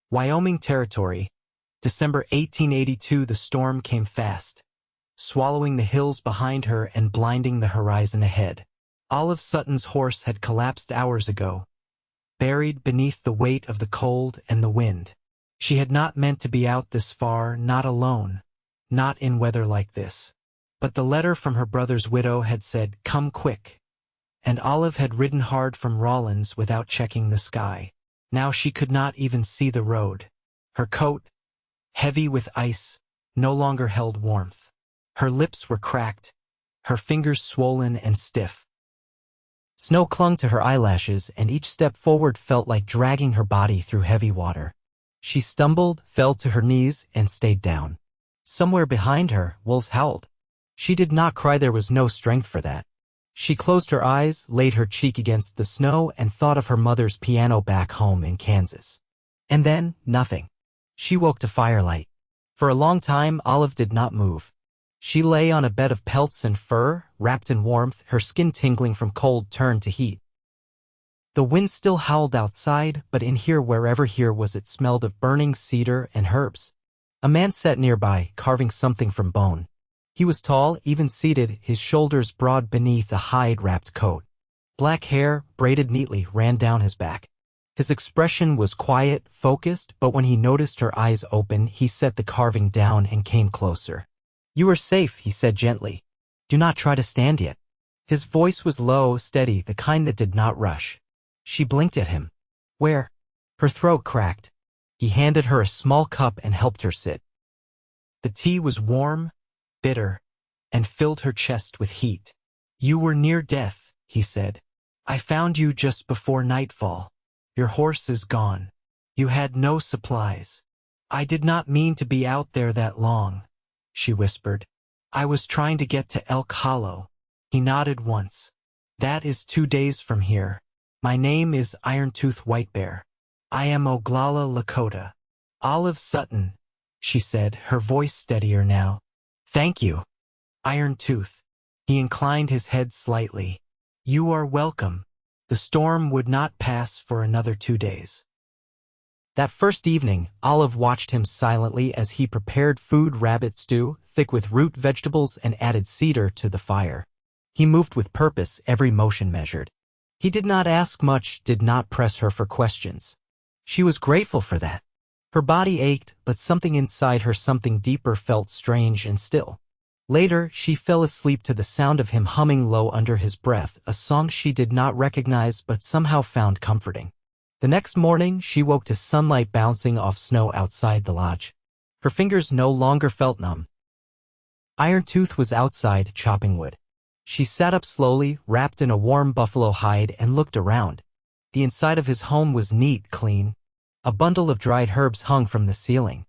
Wyoming Territory, December 1882. The storm came fast, swallowing the hills behind her and blinding the horizon ahead. Olive Sutton's horse had collapsed hours ago, buried beneath the weight of the cold and the wind. She had not meant to be out this far, not alone, not in weather like this. But the letter from her brother's widow had said, "Come quick." And Olive had ridden hard from Rawlins without checking the sky. Now she could not even see the road. Her coat, heavy with ice, no longer held warmth. Her lips were cracked, her fingers swollen and stiff. Snow clung to her eyelashes, and each step forward felt like dragging her body through heavy water. She stumbled, fell to her knees, and stayed down. Somewhere behind her, wolves howled. She did not cry, there was no strength for that. She closed her eyes, laid her cheek against the snow, and thought of her mother's piano back home in Kansas. And then, nothing. She woke to firelight. For a long time, Olive did not move. She lay on a bed of pelts and fur, wrapped in warmth, her skin tingling from cold turned to heat. The wind still howled outside, but in here, wherever here was, it smelled of burning cedar and herbs. A man sat nearby, carving something from bone. He was tall, even-seated, his shoulders broad beneath a hide-wrapped coat. Black hair, braided neatly, ran down his back. His expression was quiet, focused, but when he noticed her eyes open, he set the carving down and came closer. "You are safe," he said gently. "Do not try to stand yet." His voice was low, steady, the kind that did not rush. She blinked at him. "Where?" Her throat cracked. He handed her a small cup and helped her sit. The tea was warm, bitter, and filled her chest with heat. "You were near death," he said. "I found you just before nightfall. Your horse is gone. You had no supplies." "I did not mean to be out there that long," she whispered. "I was trying to get to Elk Hollow." He nodded once. "That is 2 days from here. My name is Irontooth Whitebear. I am Oglala Lakota." "Olive Sutton," she said, her voice steadier now. "Thank you, Irontooth." He inclined his head slightly. "You are welcome." The storm would not pass for another 2 days. That first evening, Olive watched him silently as he prepared food, rabbit stew, thick with root vegetables, and added cedar to the fire. He moved with purpose, every motion measured. He did not ask much, did not press her for questions. She was grateful for that. Her body ached, but something inside her, something deeper, felt strange and still. Later, she fell asleep to the sound of him humming low under his breath, a song she did not recognize but somehow found comforting. The next morning, she woke to sunlight bouncing off snow outside the lodge. Her fingers no longer felt numb. Irontooth was outside, chopping wood. She sat up slowly, wrapped in a warm buffalo hide, and looked around. The inside of his home was neat, clean. A bundle of dried herbs hung from the ceiling.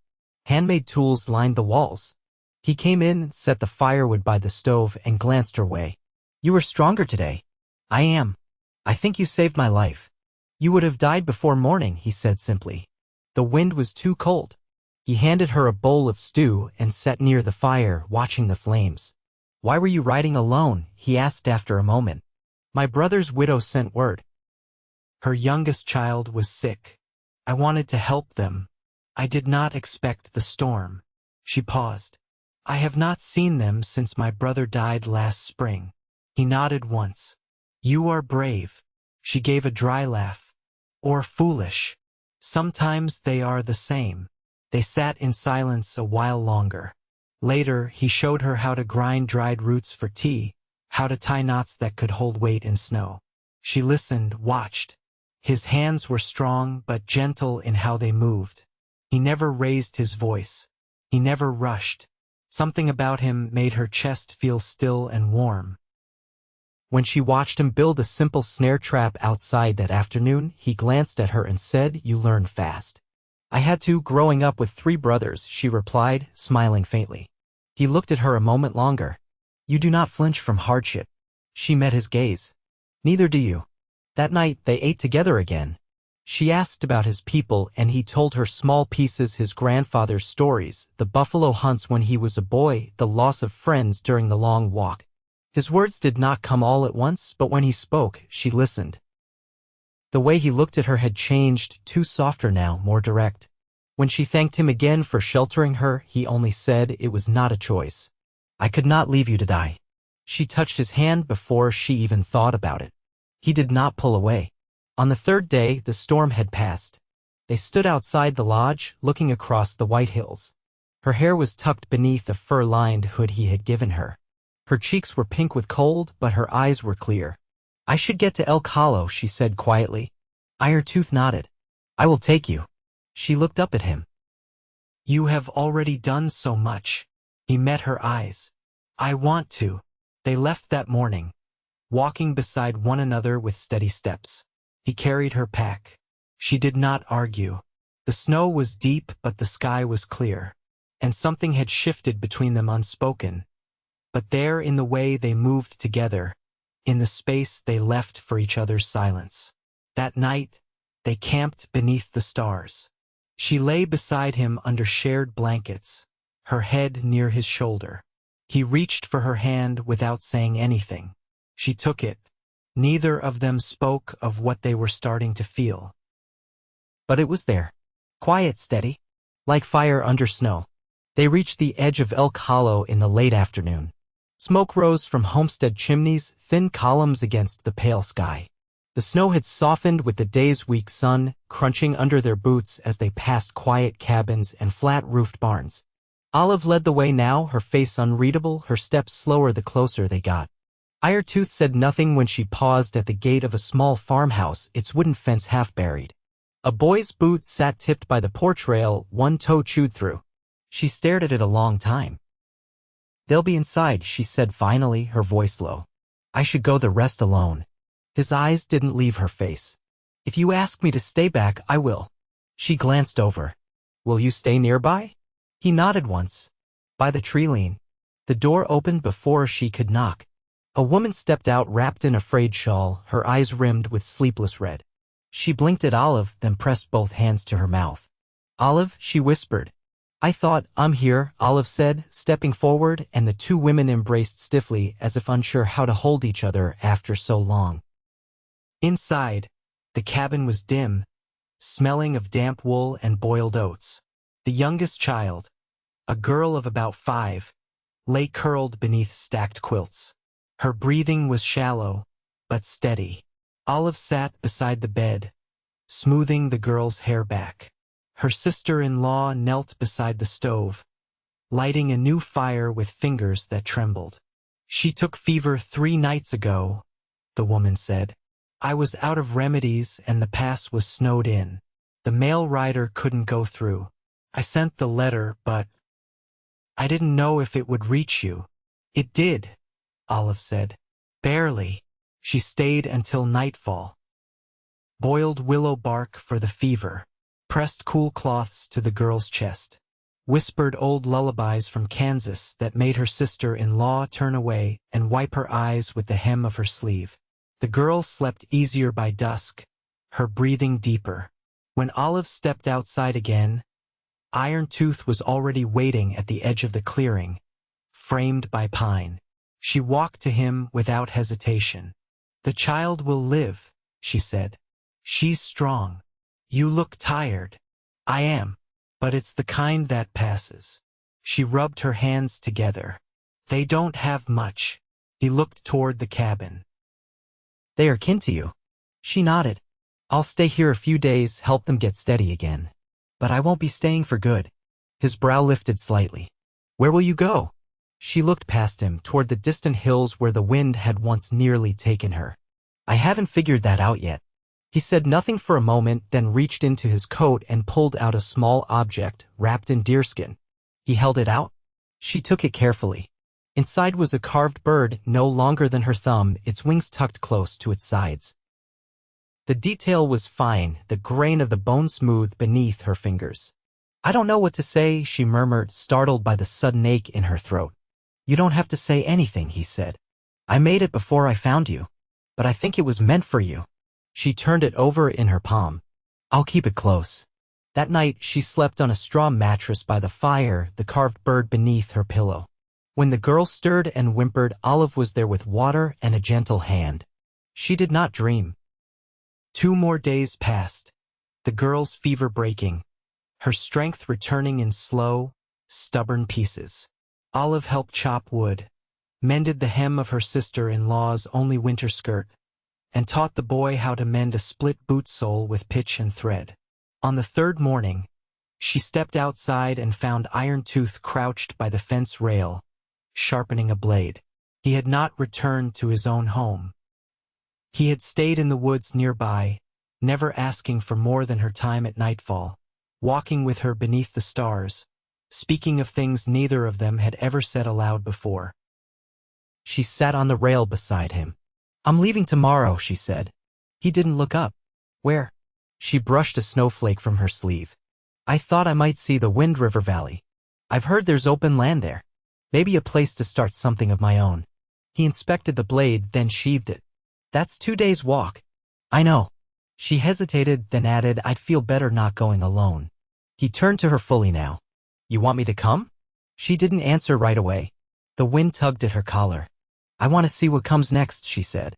Handmade tools lined the walls. He came in, set the firewood by the stove, and glanced her way. "You are stronger today." "I am. I think you saved my life." "You would have died before morning," he said simply. The wind was too cold. He handed her a bowl of stew and sat near the fire, watching the flames. "Why were you riding alone?" he asked after a moment. "My brother's widow sent word. Her youngest child was sick. I wanted to help them. I did not expect the storm." She paused. "I have not seen them since my brother died last spring." He nodded once. "You are brave." She gave a dry laugh. "Or foolish. Sometimes they are the same." They sat in silence a while longer. Later, he showed her how to grind dried roots for tea, how to tie knots that could hold weight in snow. She listened, watched. His hands were strong but gentle in how they moved. He never raised his voice. He never rushed. Something about him made her chest feel still and warm. When she watched him build a simple snare trap outside that afternoon, he glanced at her and said, "You learn fast." "I had to, growing up with 3 brothers," she replied, smiling faintly. He looked at her a moment longer. "You do not flinch from hardship." She met his gaze. "Neither do you." That night, they ate together again. She asked about his people, and he told her small pieces, his grandfather's stories, the buffalo hunts when he was a boy, the loss of friends during the long walk. His words did not come all at once, but when he spoke, she listened. The way he looked at her had changed, too softer now, more direct. When she thanked him again for sheltering her, he only said it was not a choice. I could not leave you to die. She touched his hand before she even thought about it. He did not pull away. On the third day, the storm had passed. They stood outside the lodge, looking across the white hills. Her hair was tucked beneath a fur-lined hood he had given her. Her cheeks were pink with cold, but her eyes were clear. I should get to Elk Hollow, she said quietly. Irontooth nodded. I will take you. She looked up at him. You have already done so much. He met her eyes. I want to. They left that morning, walking beside one another with steady steps. He carried her pack. She did not argue. The snow was deep, but the sky was clear, and something had shifted between them unspoken. But there, in the way they moved together, in the space they left for each other's silence. That night, they camped beneath the stars. She lay beside him under shared blankets, her head near his shoulder. He reached for her hand without saying anything. She took it. Neither of them spoke of what they were starting to feel. But it was there. Quiet, steady, like fire under snow. They reached the edge of Elk Hollow in the late afternoon. Smoke rose from homestead chimneys, thin columns against the pale sky. The snow had softened with the day's weak sun, crunching under their boots as they passed quiet cabins and flat-roofed barns. Olive led the way now, her face unreadable, her steps slower the closer they got. Irontooth said nothing when she paused at the gate of a small farmhouse, its wooden fence half buried. A boy's boot sat tipped by the porch rail, one toe chewed through. She stared at it a long time. They'll be inside, she said finally, her voice low. I should go the rest alone. His eyes didn't leave her face. If you ask me to stay back, I will. She glanced over. Will you stay nearby? He nodded once. By the tree lean. The door opened before she could knock. A woman stepped out wrapped in a frayed shawl, her eyes rimmed with sleepless red. She blinked at Olive, then pressed both hands to her mouth. Olive, she whispered. I thought, I'm here, Olive said, stepping forward, and the two women embraced stiffly as if unsure how to hold each other after so long. Inside, the cabin was dim, smelling of damp wool and boiled oats. The youngest child, a girl of about 5, lay curled beneath stacked quilts. Her breathing was shallow, but steady. Olive sat beside the bed, smoothing the girl's hair back. Her sister-in-law knelt beside the stove, lighting a new fire with fingers that trembled. She took fever 3 nights ago, the woman said. I was out of remedies and the pass was snowed in. The mail rider couldn't go through. I sent the letter, but I didn't know if it would reach you. It did, Olive said. Barely. She stayed until nightfall. Boiled willow bark for the fever. Pressed cool cloths to the girl's chest. Whispered old lullabies from Kansas that made her sister-in-law turn away and wipe her eyes with the hem of her sleeve. The girl slept easier by dusk, her breathing deeper. When Olive stepped outside again, Irontooth was already waiting at the edge of the clearing, framed by pine. She walked to him without hesitation. The child will live, she said. She's strong. You look tired. I am. But it's the kind that passes. She rubbed her hands together. They don't have much. He looked toward the cabin. They are kin to you. She nodded. I'll stay here a few days, help them get steady again. But I won't be staying for good. His brow lifted slightly. Where will you go? She looked past him toward the distant hills where the wind had once nearly taken her. I haven't figured that out yet. He said nothing for a moment, then reached into his coat and pulled out a small object wrapped in deerskin. He held it out. She took it carefully. Inside was a carved bird no longer than her thumb, its wings tucked close to its sides. The detail was fine, the grain of the bone smooth beneath her fingers. I don't know what to say, she murmured, startled by the sudden ache in her throat. You don't have to say anything, he said. I made it before I found you. But I think it was meant for you. She turned it over in her palm. I'll keep it close. That night, she slept on a straw mattress by the fire, the carved bird beneath her pillow. When the girl stirred and whimpered, Olive was there with water and a gentle hand. She did not dream. 2 more days passed, the girl's fever breaking, her strength returning in slow, stubborn pieces. Olive helped chop wood, mended the hem of her sister-in-law's only winter skirt, and taught the boy how to mend a split boot sole with pitch and thread. On the third morning, she stepped outside and found Irontooth crouched by the fence rail, sharpening a blade. He had not returned to his own home. He had stayed in the woods nearby, never asking for more than her time at nightfall, walking with her beneath the stars, speaking of things neither of them had ever said aloud before. She sat on the rail beside him. "I'm leaving tomorrow," she said. He didn't look up. "Where?" She brushed a snowflake from her sleeve. "I thought I might see the Wind River Valley. I've heard there's open land there. Maybe a place to start something of my own." He inspected the blade, then sheathed it. "That's 2 days' walk." "I know." She hesitated, then added, "I'd feel better not going alone." He turned to her fully now. "You want me to come?" She didn't answer right away. The wind tugged at her collar. "I want to see what comes next," she said.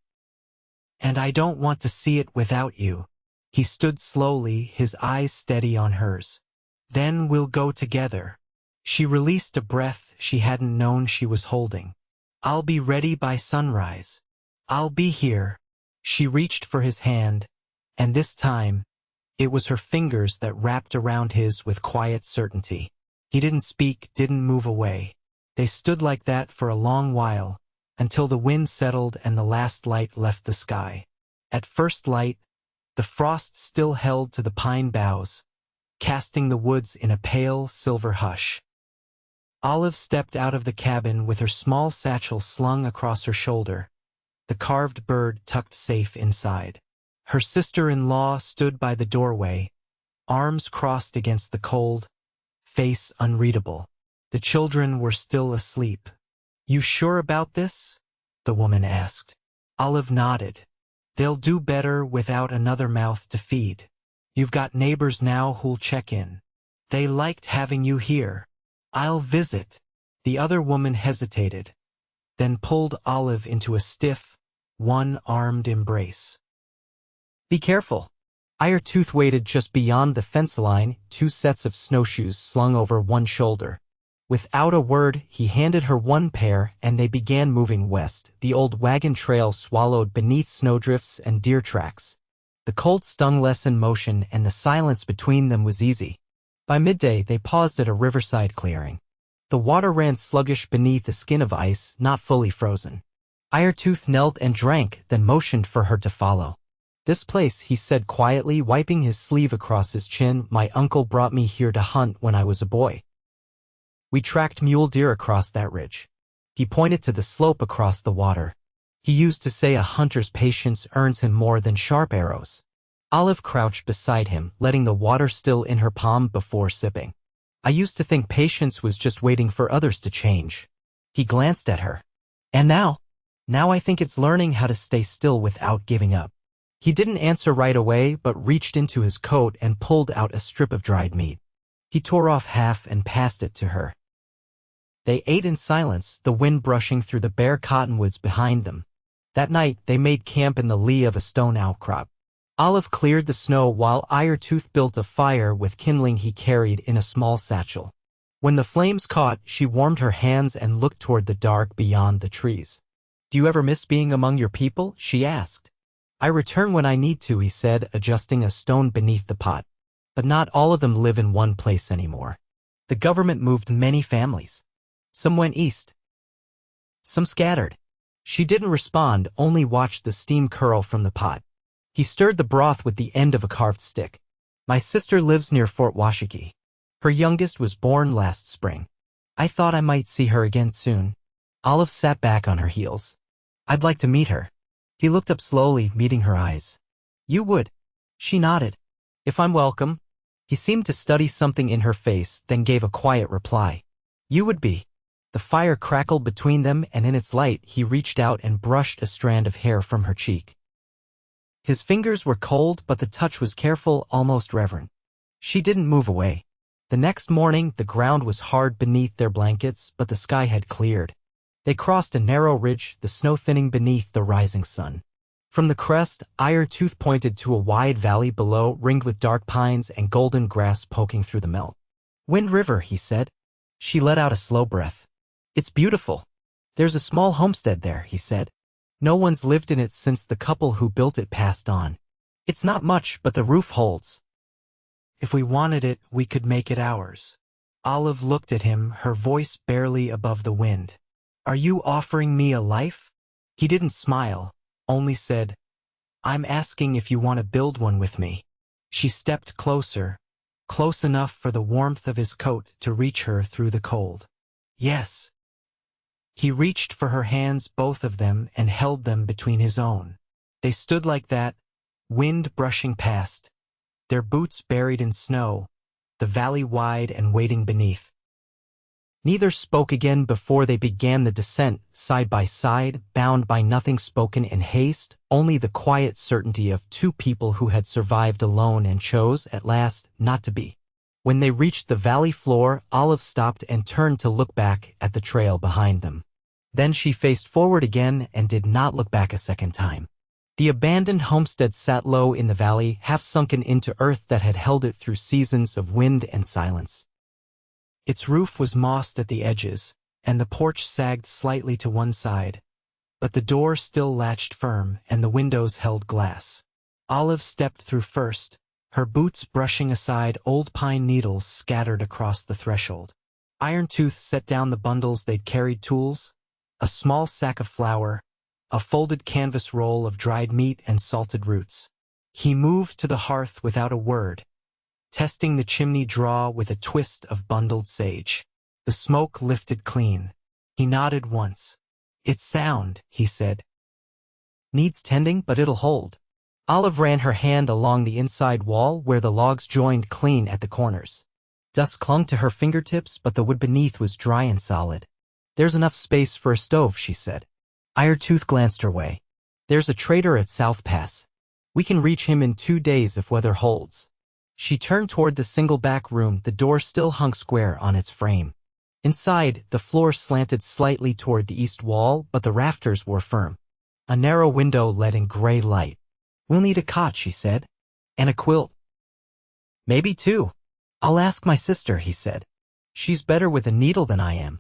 "And I don't want to see it without you." He stood slowly, his eyes steady on hers. "Then we'll go together." She released a breath she hadn't known she was holding. "I'll be ready by sunrise. I'll be here." She reached for his hand, and this time, it was her fingers that wrapped around his with quiet certainty. He didn't speak, didn't move away. They stood like that for a long while, until the wind settled and the last light left the sky. At first light, the frost still held to the pine boughs, casting the woods in a pale silver hush. Olive stepped out of the cabin with her small satchel slung across her shoulder, the carved bird tucked safe inside. Her sister-in-law stood by the doorway, arms crossed against the cold, face unreadable. The children were still asleep. "You sure about this?" the woman asked. Olive nodded. "They'll do better without another mouth to feed. You've got neighbors now who'll check in. They liked having you here." "I'll visit." The other woman hesitated, then pulled Olive into a stiff, one-armed embrace. "Be careful." Irontooth waited just beyond the fence line, 2 sets of snowshoes slung over one shoulder. Without a word, he handed her one pair, and they began moving west, the old wagon trail swallowed beneath snowdrifts and deer tracks. The cold stung less in motion, and the silence between them was easy. By midday, they paused at a riverside clearing. The water ran sluggish beneath a skin of ice, not fully frozen. Irontooth knelt and drank, then motioned for her to follow. "This place," he said quietly, wiping his sleeve across his chin, "my uncle brought me here to hunt when I was a boy. We tracked mule deer across that ridge." He pointed to the slope across the water. "He used to say a hunter's patience earns him more than sharp arrows." Olive crouched beside him, letting the water still in her palm before sipping. "I used to think patience was just waiting for others to change." He glanced at her. "And now? Now I think it's learning how to stay still without giving up." He didn't answer right away, but reached into his coat and pulled out a strip of dried meat. He tore off half and passed it to her. They ate in silence, the wind brushing through the bare cottonwoods behind them. That night, they made camp in the lee of a stone outcrop. Olive cleared the snow while Irontooth built a fire with kindling he carried in a small satchel. When the flames caught, she warmed her hands and looked toward the dark beyond the trees. "Do you ever miss being among your people?" she asked. "I return when I need to," he said, adjusting a stone beneath the pot. "But not all of them live in one place anymore. The government moved many families. Some went east. Some scattered." She didn't respond, only watched the steam curl from the pot. He stirred the broth with the end of a carved stick. "My sister lives near Fort Washakie. Her youngest was born last spring. I thought I might see her again soon." Olive sat back on her heels. "I'd like to meet her." He looked up slowly, meeting her eyes. "You would?" She nodded. "If I'm welcome." He seemed to study something in her face, then gave a quiet reply. "You would be." The fire crackled between them, and in its light he reached out and brushed a strand of hair from her cheek. His fingers were cold, but the touch was careful, almost reverent. She didn't move away. The next morning, the ground was hard beneath their blankets, but the sky had cleared. They crossed a narrow ridge, the snow thinning beneath the rising sun. From the crest, Irontooth pointed to a wide valley below ringed with dark pines and golden grass poking through the melt. Wind River, he said. She let out a slow breath. It's beautiful. There's a small homestead there, he said. No one's lived in it since the couple who built it passed on. It's not much, but the roof holds. If we wanted it, we could make it ours. Olive looked at him, her voice barely above the wind. Are you offering me a life? He didn't smile, only said, I'm asking if you want to build one with me. She stepped closer, close enough for the warmth of his coat to reach her through the cold. Yes. He reached for her hands, both of them, and held them between his own. They stood like that, wind brushing past, their boots buried in snow, the valley wide and waiting beneath. Neither spoke again before they began the descent, side by side, bound by nothing spoken in haste, only the quiet certainty of two people who had survived alone and chose, at last, not to be. When they reached the valley floor, Olive stopped and turned to look back at the trail behind them. Then she faced forward again and did not look back a second time. The abandoned homestead sat low in the valley, half sunken into earth that had held it through seasons of wind and silence. Its roof was mossed at the edges, and the porch sagged slightly to one side, but the door still latched firm and the windows held glass. Olive stepped through first, her boots brushing aside old pine needles scattered across the threshold. Irontooth set down the bundles they'd carried, tools, a small sack of flour, a folded canvas roll of dried meat and salted roots. He moved to the hearth without a word, testing the chimney draw with a twist of bundled sage. The smoke lifted clean. He nodded once. It's sound, he said. Needs tending, but it'll hold. Olive ran her hand along the inside wall where the logs joined clean at the corners. Dust clung to her fingertips, but the wood beneath was dry and solid. There's enough space for a stove, she said. Irontooth glanced her way. There's a trader at South Pass. We can reach him in 2 days if weather holds. She turned toward the single back room, the door still hung square on its frame. Inside, the floor slanted slightly toward the east wall, but the rafters were firm. A narrow window let in gray light. We'll need a cot, she said. And a quilt. Maybe 2. I'll ask my sister, he said. She's better with a needle than I am.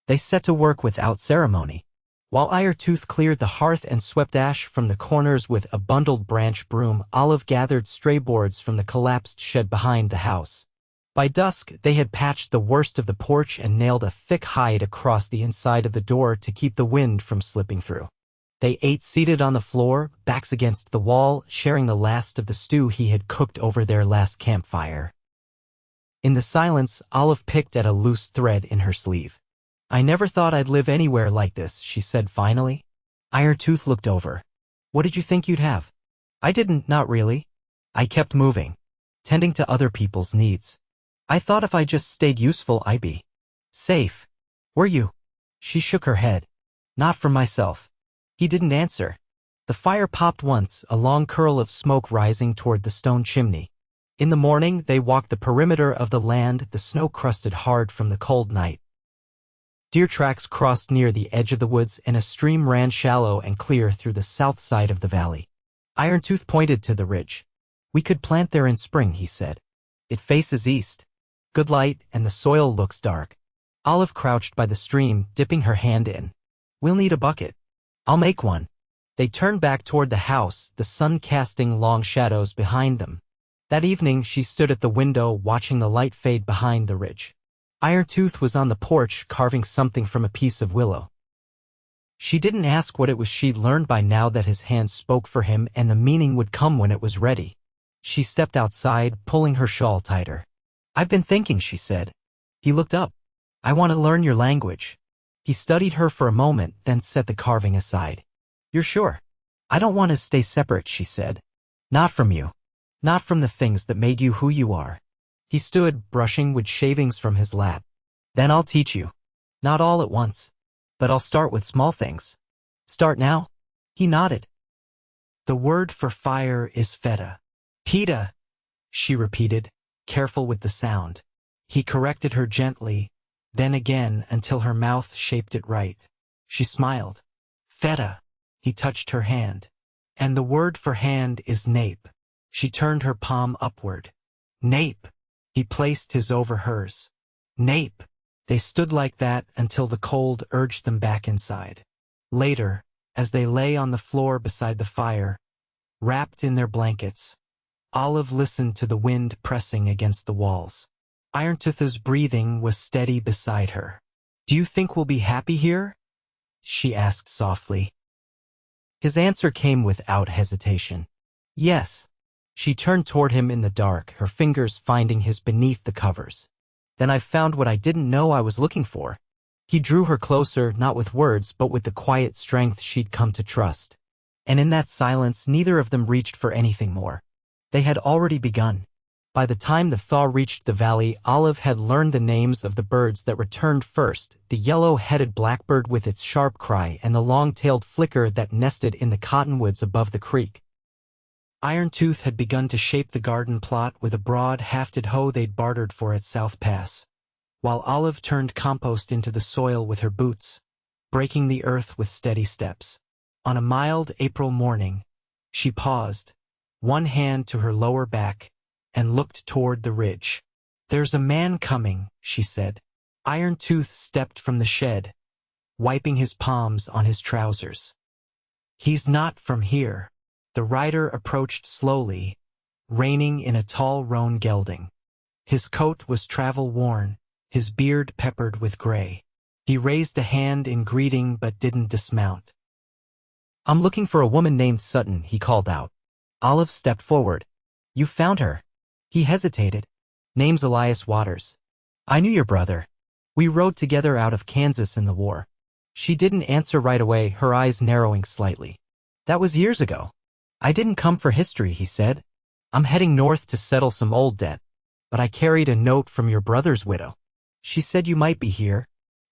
They set to work without ceremony. While Irontooth cleared the hearth and swept ash from the corners with a bundled branch broom, Olive gathered stray boards from the collapsed shed behind the house. By dusk, they had patched the worst of the porch and nailed a thick hide across the inside of the door to keep the wind from slipping through. They ate seated on the floor, backs against the wall, sharing the last of the stew he had cooked over their last campfire. In the silence, Olive picked at a loose thread in her sleeve. I never thought I'd live anywhere like this, she said finally. Irontooth looked over. What did you think you'd have? I didn't, not really. I kept moving, tending to other people's needs. I thought if I just stayed useful, I'd be safe. Were you? She shook her head. Not for myself. He didn't answer. The fire popped once, a long curl of smoke rising toward the stone chimney. In the morning, they walked the perimeter of the land, the snow crusted hard from the cold night. Deer tracks crossed near the edge of the woods, and a stream ran shallow and clear through the south side of the valley. Irontooth pointed to the ridge. We could plant there in spring, he said. It faces east. Good light, and the soil looks dark. Olive crouched by the stream, dipping her hand in. We'll need a bucket. I'll make one. They turned back toward the house, the sun casting long shadows behind them. That evening, she stood at the window, watching the light fade behind the ridge. Irontooth was on the porch, carving something from a piece of willow. She didn't ask what it was. She'd learned by now that his hand spoke for him, and the meaning would come when it was ready. She stepped outside, pulling her shawl tighter. I've been thinking, she said. He looked up. I want to learn your language. He studied her for a moment, then set the carving aside. You're sure? I don't want to stay separate, she said. Not from you. Not from the things that made you who you are. He stood, brushing wood shavings from his lap. Then I'll teach you. Not all at once. But I'll start with small things. Start now? He nodded. The word for fire is feta. Pita, she repeated, careful with the sound. He corrected her gently, then again until her mouth shaped it right. She smiled. Feta. He touched her hand. And the word for hand is nape. She turned her palm upward. Nape. He placed his over hers. Nape. They stood like that until the cold urged them back inside. Later, as they lay on the floor beside the fire, wrapped in their blankets, Olive listened to the wind pressing against the walls. Irontooth's breathing was steady beside her. "Do you think we'll be happy here?" she asked softly. His answer came without hesitation. "Yes." She turned toward him in the dark, her fingers finding his beneath the covers. "Then I've found what I didn't know I was looking for." He drew her closer, not with words, but with the quiet strength she'd come to trust. And in that silence, neither of them reached for anything more. They had already begun. By the time the thaw reached the valley, Olive had learned the names of the birds that returned first, the yellow-headed blackbird with its sharp cry and the long-tailed flicker that nested in the cottonwoods above the creek. Irontooth had begun to shape the garden plot with a broad, hafted hoe they'd bartered for at South Pass, while Olive turned compost into the soil with her boots, breaking the earth with steady steps. On a mild April morning, she paused, one hand to her lower back, and looked toward the ridge. "There's a man coming," she said. Irontooth stepped from the shed, wiping his palms on his trousers. "He's not from here." The rider approached slowly, reining in a tall roan gelding. His coat was travel-worn, his beard peppered with gray. He raised a hand in greeting but didn't dismount. "I'm looking for a woman named Sutton," he called out. Olive stepped forward. "You found her." He hesitated. "Name's Elias Waters. I knew your brother. We rode together out of Kansas in the war." She didn't answer right away, her eyes narrowing slightly. "That was years ago." "I didn't come for history," he said. "I'm heading north to settle some old debt. But I carried a note from your brother's widow. She said you might be here."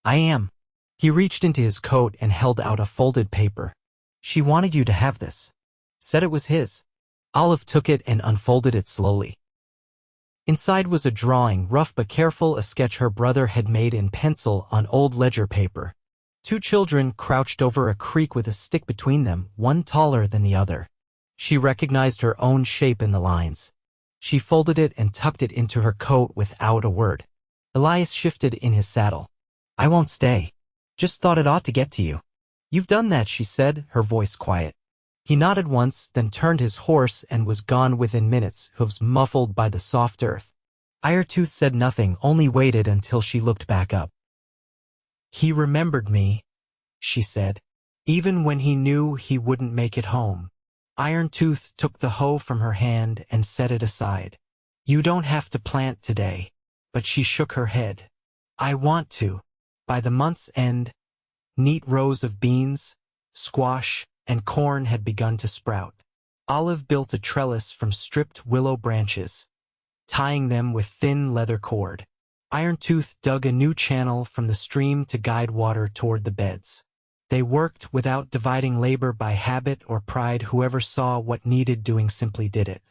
"I am." He reached into his coat and held out a folded paper. "She wanted you to have this. Said it was his." Olive took it and unfolded it slowly. Inside was a drawing, rough but careful, a sketch her brother had made in pencil on old ledger paper. Two children crouched over a creek with a stick between them, one taller than the other. She recognized her own shape in the lines. She folded it and tucked it into her coat without a word. Elias shifted in his saddle. "I won't stay. Just thought it ought to get to you." "You've done that," she said, her voice quiet. He nodded once, then turned his horse and was gone within minutes, hooves muffled by the soft earth. Irontooth said nothing, only waited until she looked back up. "He remembered me," she said, "even when he knew he wouldn't make it home." Irontooth took the hoe from her hand and set it aside. "You don't have to plant today." But she shook her head. "I want to." By the month's end, neat rows of beans, squash, and corn had begun to sprout. Olive built a trellis from stripped willow branches, tying them with thin leather cord. Irontooth dug a new channel from the stream to guide water toward the beds. They worked without dividing labor by habit or pride. Whoever saw what needed doing simply did it.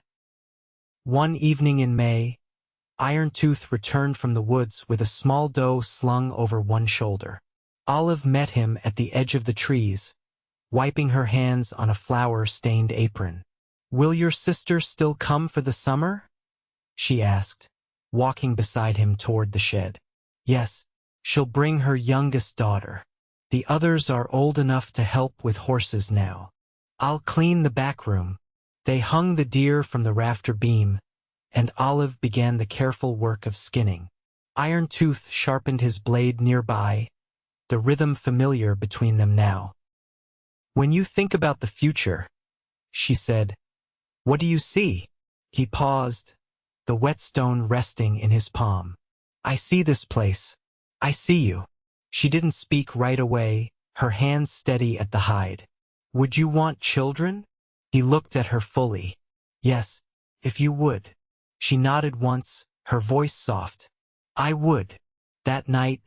One evening in May, Irontooth returned from the woods with a small doe slung over one shoulder. Olive met him at the edge of the trees, wiping her hands on a flour-stained apron. "Will your sister still come for the summer?" she asked, walking beside him toward the shed. "Yes, she'll bring her youngest daughter. The others are old enough to help with horses now. I'll clean the back room." They hung the deer from the rafter beam, and Olive began the careful work of skinning. Irontooth sharpened his blade nearby, the rhythm familiar between them now. "When you think about the future," she said, "what do you see?" He paused, the whetstone resting in his palm. "I see this place. I see you." She didn't speak right away, her hands steady at the hide. "Would you want children?" He looked at her fully. "Yes, if you would." She nodded once, her voice soft. "I would." That night,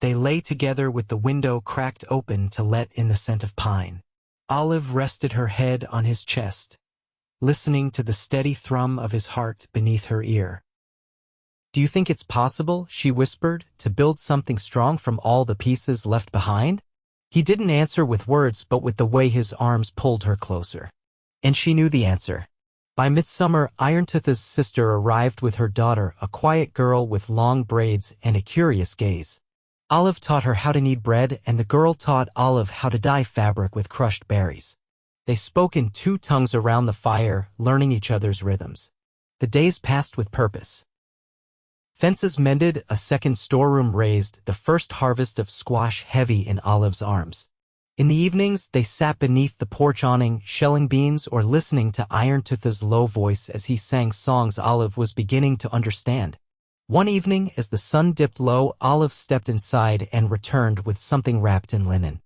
they lay together with the window cracked open to let in the scent of pine. Olive rested her head on his chest, listening to the steady thrum of his heart beneath her ear. "Do you think it's possible," she whispered, "to build something strong from all the pieces left behind?" He didn't answer with words but with the way his arms pulled her closer. And she knew the answer. By midsummer, Irontooth's sister arrived with her daughter, a quiet girl with long braids and a curious gaze. Olive taught her how to knead bread, and the girl taught Olive how to dye fabric with crushed berries. They spoke in two tongues around the fire, learning each other's rhythms. The days passed with purpose. Fences mended, a second storeroom raised, the first harvest of squash heavy in Olive's arms. In the evenings, they sat beneath the porch awning, shelling beans or listening to Irontooth's low voice as he sang songs Olive was beginning to understand. One evening, as the sun dipped low, Olive stepped inside and returned with something wrapped in linen.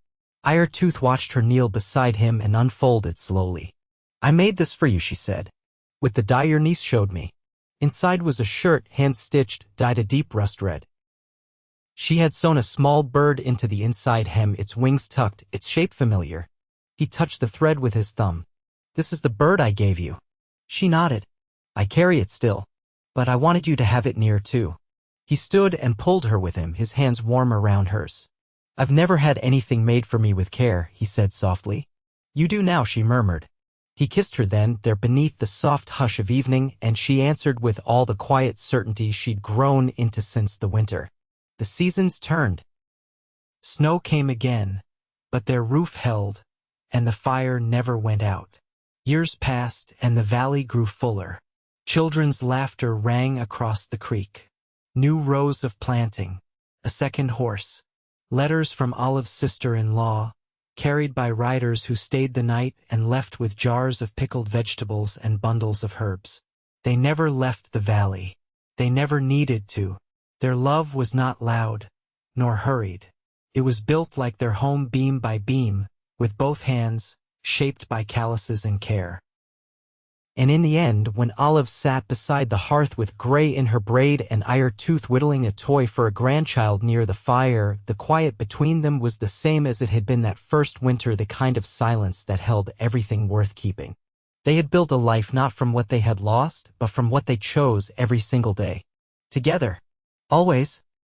Irontooth watched her kneel beside him and unfold it slowly. "I made this for you," she said, "with the dye your niece showed me." Inside was a shirt, hand-stitched, dyed a deep rust red. She had sewn a small bird into the inside hem, its wings tucked, its shape familiar. He touched the thread with his thumb. "This is the bird I gave you." She nodded. "I carry it still. But I wanted you to have it near too." He stood and pulled her with him, his hands warm around hers. "I've never had anything made for me with care," he said softly. "You do now," she murmured. He kissed her then, there beneath the soft hush of evening, and she answered with all the quiet certainty she'd grown into since the winter. The seasons turned. Snow came again, but their roof held, and the fire never went out. Years passed, and the valley grew fuller. Children's laughter rang across the creek. New rows of planting. A second horse. Letters from Olive's sister-in-law, carried by riders who stayed the night and left with jars of pickled vegetables and bundles of herbs. They never left the valley. They never needed to. Their love was not loud, nor hurried. It was built like their home beam by beam, with both hands, shaped by calluses and care. And in the end, when Olive sat beside the hearth with gray in her braid and Irontooth whittling a toy for a grandchild near the fire, the quiet between them was the same as it had been that first winter, the kind of silence that held everything worth keeping. They had built a life not from what they had lost, but from what they chose every single day. Together. Always.